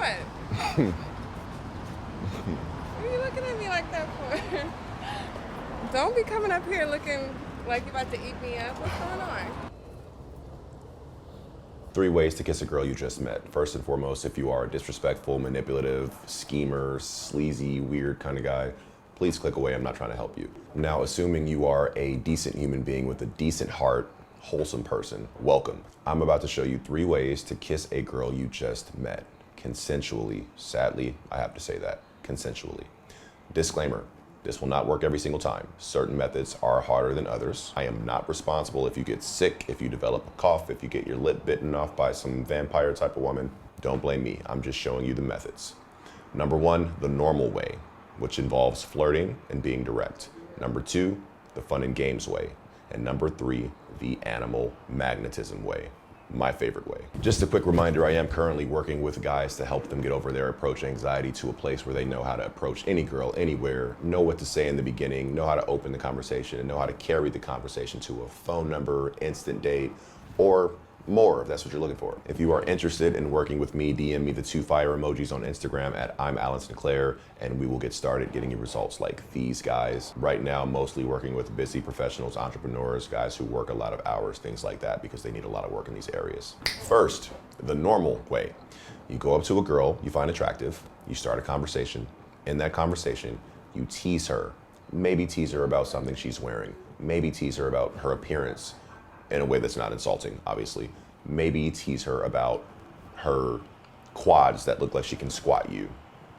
What? What are you looking at me like that for? Don't be coming up here looking like you're about to eat me up. What's going on? 3 ways to kiss a girl you just met. First and foremost, if you are a disrespectful, manipulative, schemer, sleazy, weird kind of guy, please click away. I'm not trying to help you. Now, assuming you are a decent human being with a decent heart, wholesome person, welcome. I'm about to show you 3 ways to kiss a girl you just met. Consensually. Sadly, I have to say that. Consensually. Disclaimer. This will not work every single time. Certain methods are harder than others. I am not responsible if you get sick, if you develop a cough, if you get your lip bitten off by some vampire type of woman. Don't blame me. I'm just showing you the methods. Number 1, the normal way, which involves flirting and being direct. Number 2, the fun and games way. And number 3, the animal magnetism way. My favorite way. Just a quick reminder, I am currently working with guys to help them get over their approach anxiety to a place where they know how to approach any girl, anywhere, know what to say in the beginning, know how to open the conversation, and know how to carry the conversation to a phone number, instant date, or more if that's what you're looking for. If you are interested in working with me, DM me the 2 fire emojis on Instagram at I'm Alan Sinclair, and we will get started getting you results like these guys. Right now, mostly working with busy professionals, entrepreneurs, guys who work a lot of hours, things like that, because they need a lot of work in these areas. First, the normal way. You go up to a girl you find attractive, you start a conversation. In that conversation, you tease her. Maybe tease her about something she's wearing. Maybe tease her about her appearance, in a way that's not insulting, obviously. Maybe tease her about her quads that look like she can squat you,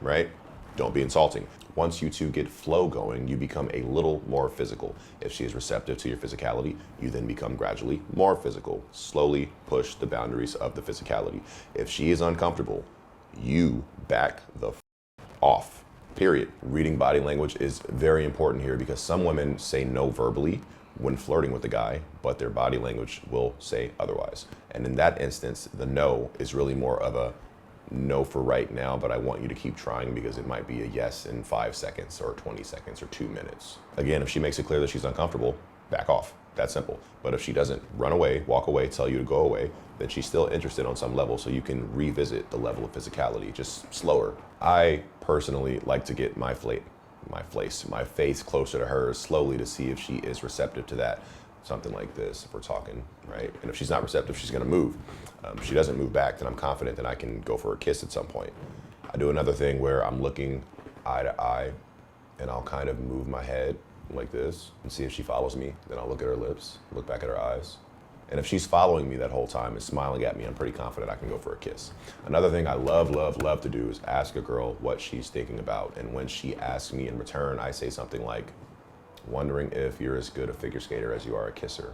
right? Don't be insulting. Once you two get flow going, you become a little more physical. If she is receptive to your physicality, you then become gradually more physical. Slowly push the boundaries of the physicality. If she is uncomfortable, you back the off, period. Reading body language is very important here because some women say no verbally when flirting with a guy, but their body language will say otherwise. And in that instance, the no is really more of a no for right now, but I want you to keep trying because it might be a yes in 5 seconds or 20 seconds or 2 minutes. Again, if she makes it clear that she's uncomfortable, back off. That's simple. But if she doesn't, run away, walk away, tell you to go away, then she's still interested on some level, so you can revisit the level of physicality, just slower. I personally like to get my face closer to hers slowly to see if she is receptive to that. Something like this, if we're talking, right? And if she's not receptive, she's gonna move. If she doesn't move back, then I'm confident that I can go for a kiss at some point. I do another thing where I'm looking eye to eye and I'll kind of move my head like this and see if she follows me. Then I'll look at her lips, look back at her eyes. And if she's following me that whole time and smiling at me, I'm pretty confident I can go for a kiss. Another thing I love to do is ask a girl what she's thinking about. And when she asks me in return, I say something like, wondering if you're as good a figure skater as you are a kisser.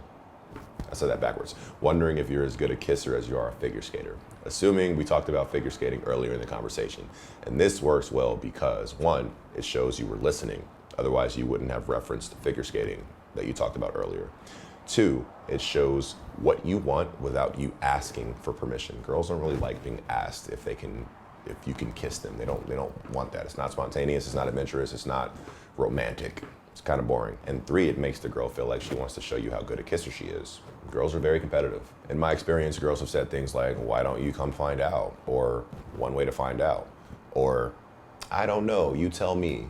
I said that backwards. Wondering if you're as good a kisser as you are a figure skater. Assuming we talked about figure skating earlier in the conversation. And this works well because 1, it shows you were listening. Otherwise you wouldn't have referenced figure skating that you talked about earlier. 2, it shows what you want without you asking for permission. Girls don't really like being asked if you can kiss them. They don't want that. It's not spontaneous, it's not adventurous, it's not romantic. It's kind of boring. And 3, it makes the girl feel like she wants to show you how good a kisser she is. Girls are very competitive. In my experience, girls have said things like, why don't you come find out? Or one way to find out. Or, I don't know, you tell me.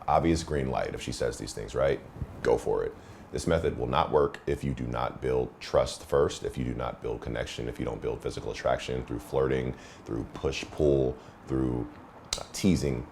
Obvious green light if she says these things, right? Go for it. This method will not work if you do not build trust first, if you do not build connection, if you don't build physical attraction through flirting, through push-pull, through teasing,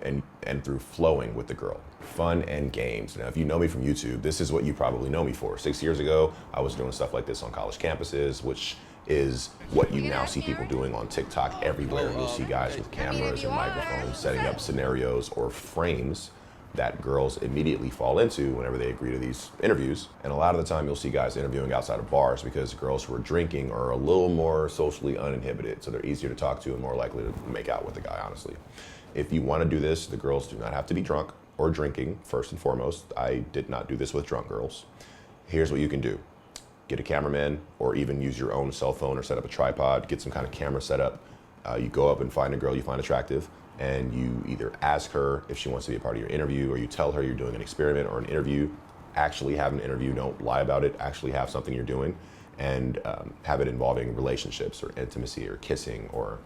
and through flowing with the girl. Fun and games. Now, if you know me from YouTube, this is what you probably know me for. 6 years ago, I was doing stuff like this on college campuses, which is what you now see people doing on TikTok everywhere. You'll see guys with cameras and microphones setting up scenarios or frames that girls immediately fall into whenever they agree to these interviews. And a lot of the time you'll see guys interviewing outside of bars because girls who are drinking are a little more socially uninhibited, so they're easier to talk to and more likely to make out with the guy, honestly. If you want to do this, the girls do not have to be drunk or drinking, first and foremost. I did not do this with drunk girls. Here's what you can do. Get a cameraman or even use your own cell phone or set up a tripod, get some kind of camera set up. You go up and find a girl you find attractive and you either ask her if she wants to be a part of your interview or you tell her you're doing an experiment or an interview. Actually have an interview, don't lie about it, actually have something you're doing and have it involving relationships or intimacy or kissing or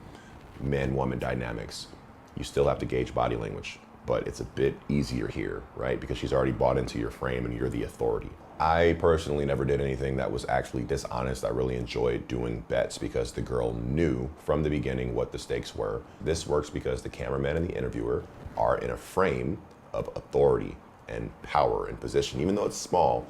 man-woman dynamics, you still have to gauge body language, but it's a bit easier here, right? Because she's already bought into your frame and you're the authority. I personally never did anything that was actually dishonest. I really enjoyed doing bets because the girl knew from the beginning what the stakes were. This works because the cameraman and the interviewer are in a frame of authority and power and position. Even though it's small,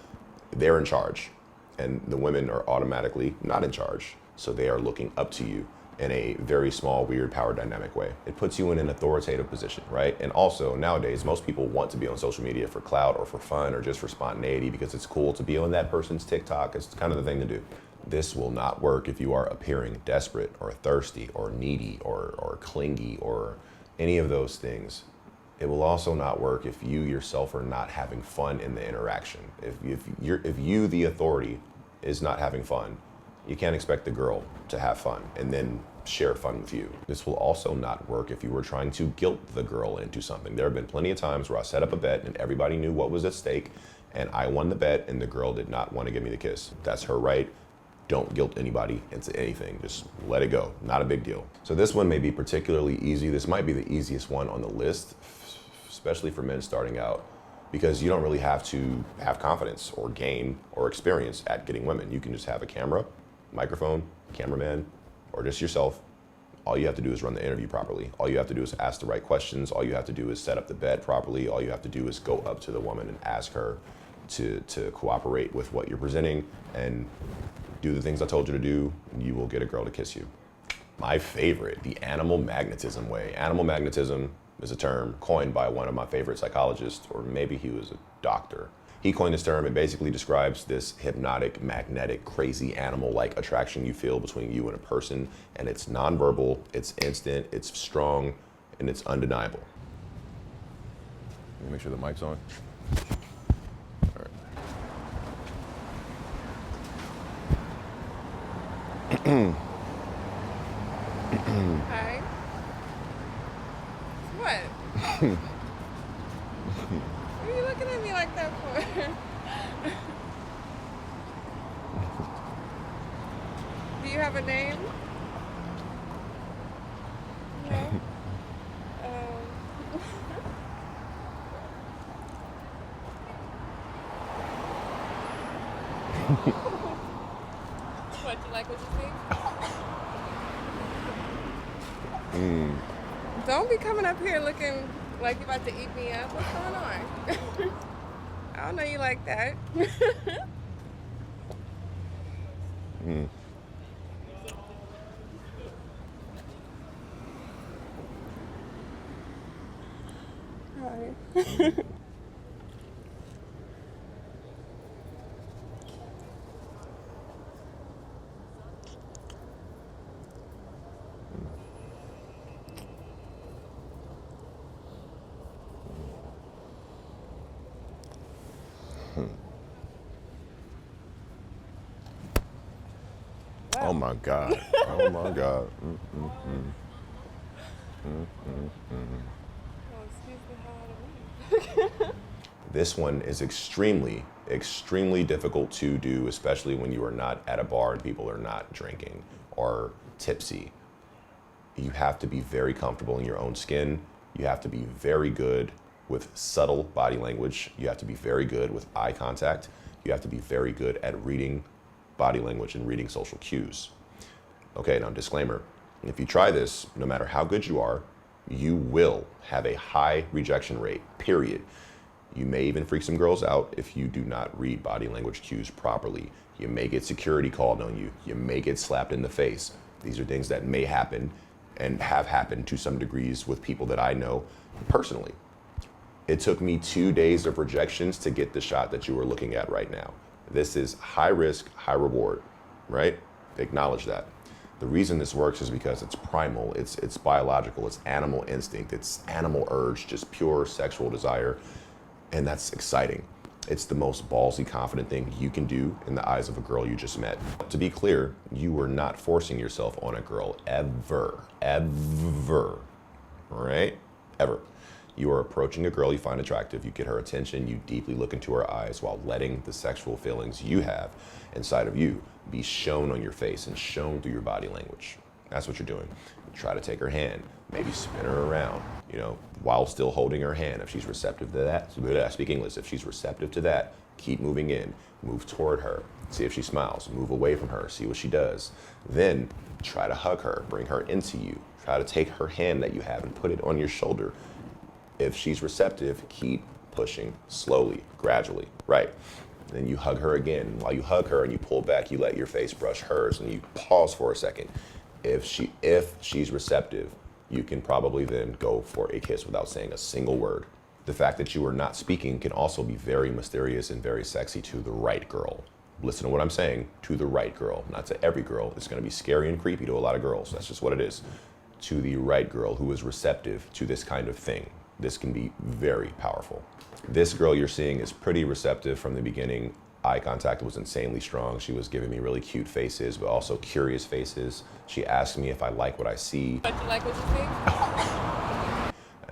they're in charge. And the women are automatically not in charge. So they are looking up to you in a very small, weird power dynamic way. It puts you in an authoritative position, right? And also nowadays, most people want to be on social media for clout or for fun or just for spontaneity because it's cool to be on that person's TikTok. It's kind of the thing to do. This will not work if you are appearing desperate or thirsty or needy or clingy or any of those things. It will also not work if you yourself are not having fun in the interaction. If you, the authority, is not having fun, you can't expect the girl to have fun and then share fun with you. This will also not work if you were trying to guilt the girl into something. There have been plenty of times where I set up a bet and everybody knew what was at stake and I won the bet and the girl did not want to give me the kiss. That's her right. Don't guilt anybody into anything. Just let it go. Not a big deal. So this one may be particularly easy. This might be the easiest one on the list, especially for men starting out, because you don't really have to have confidence or game or experience at getting women. You can just have a camera, microphone, cameraman, or just yourself. All you have to do is run the interview properly. All you have to do is ask the right questions. All you have to do is set up the bet properly. All you have to do is go up to the woman and ask her to cooperate with what you're presenting and do the things I told you to do. You will get a girl to kiss you. My favorite, the animal magnetism way. Animal magnetism is a term coined by one of my favorite psychologists, or maybe he was a doctor. He coined this term. It basically describes this hypnotic, magnetic, crazy animal-like attraction you feel between you and a person, and it's nonverbal, it's instant, it's strong, and it's undeniable. Let me make sure the mic's on. All right. Hi. What? What are you looking at me like that for? Do you have a name? No? What, you like what you see? Don't be coming up here looking like you're about to eat me up. What's going on? I don't know you like that. Hi. Oh my God. Oh my God. Oh, excuse me, how I leave. This one is extremely, extremely difficult to do, especially when you are not at a bar and people are not drinking or tipsy. You have to be very comfortable in your own skin. You have to be very good with subtle body language. You have to be very good with eye contact. You have to be very good at reading body language and reading social cues. Okay, now disclaimer, if you try this, no matter how good you are, you will have a high rejection rate, period. You may even freak some girls out if you do not read body language cues properly. You may get security called on you. You may get slapped in the face. These are things that may happen and have happened to some degrees with people that I know personally. It took me 2 days of rejections to get the shot that you are looking at right now. This is high risk, high reward, right? Acknowledge that. The reason this works is because it's primal, it's biological, it's animal instinct, it's animal urge, just pure sexual desire, and that's exciting. It's the most ballsy, confident thing you can do in the eyes of a girl you just met. To be clear, you were not forcing yourself on a girl ever, right? Ever. You are approaching a girl you find attractive, you get her attention, you deeply look into her eyes while letting the sexual feelings you have inside of you be shown on your face and shown through your body language. That's what you're doing. try to take her hand, maybe spin her around, you know, while still holding her hand. If she's receptive to that, speak English. If she's receptive to that, keep moving in, move toward her, see if she smiles, move away from her, see what she does. Then try to hug her, bring her into you. Try to take her hand that you have and put it on your shoulder. If she's receptive, keep pushing slowly, gradually, right? Then you hug her again. While you hug her and you pull back, you let your face brush hers and you pause for a second. If she's receptive, you can probably then go for a kiss without saying a single word. The fact that you are not speaking can also be very mysterious and very sexy to the right girl. Listen to what I'm saying, to the right girl, not to every girl. It's gonna be scary and creepy to a lot of girls. That's just what it is. To the right girl who is receptive to this kind of thing, this can be very powerful. This girl you're seeing is pretty receptive from the beginning. Eye contact was insanely strong. She was giving me really cute faces, but also curious faces. She asked me if I like what I see. But you like what you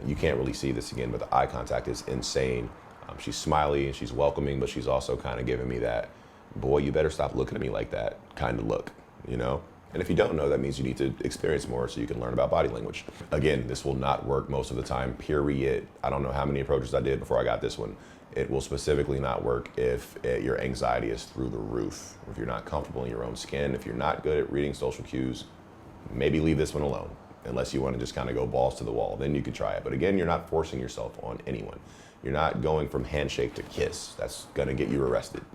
see? You can't really see this again, but the eye contact is insane. She's smiley and she's welcoming, but she's also kind of giving me that, boy, you better stop looking at me like that kind of look, you know? And if you don't know, that means you need to experience more so you can learn about body language. Again, this will not work most of the time, period. I don't know how many approaches I did before I got this one. It will specifically not work if your anxiety is through the roof, if you're not comfortable in your own skin, if you're not good at reading social cues, maybe leave this one alone, unless you want to just kind of go balls to the wall. Then you could try it. But again, you're not forcing yourself on anyone. You're not going from handshake to kiss. That's gonna get you arrested.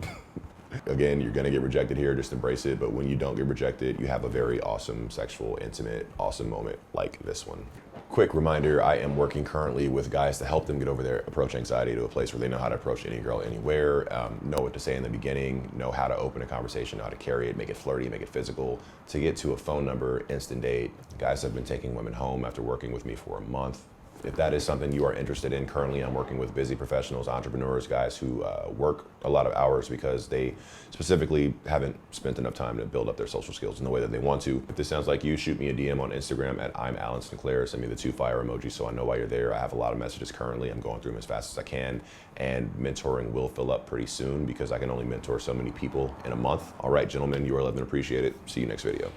Again, you're gonna get rejected here, just embrace it. But when you don't get rejected, you have a very awesome, sexual, intimate, awesome moment like this one. Quick reminder, I am working currently with guys to help them get over their approach anxiety to a place where they know how to approach any girl anywhere, know what to say in the beginning, know how to open a conversation, know how to carry it, make it flirty, make it physical, to get to a phone number, instant date. Guys have been taking women home after working with me for a month. If that is something you are interested in, currently I'm working with busy professionals, entrepreneurs, guys who work a lot of hours because they specifically haven't spent enough time to build up their social skills in the way that they want to. If this sounds like you, shoot me a DM on Instagram at I'm Alan Sinclair. Send me the 2 fire emojis so I know why you're there. I have a lot of messages currently. I'm going through them as fast as I can. And mentoring will fill up pretty soon because I can only mentor so many people in a month. All right, gentlemen, you are loved and appreciated. See you next video.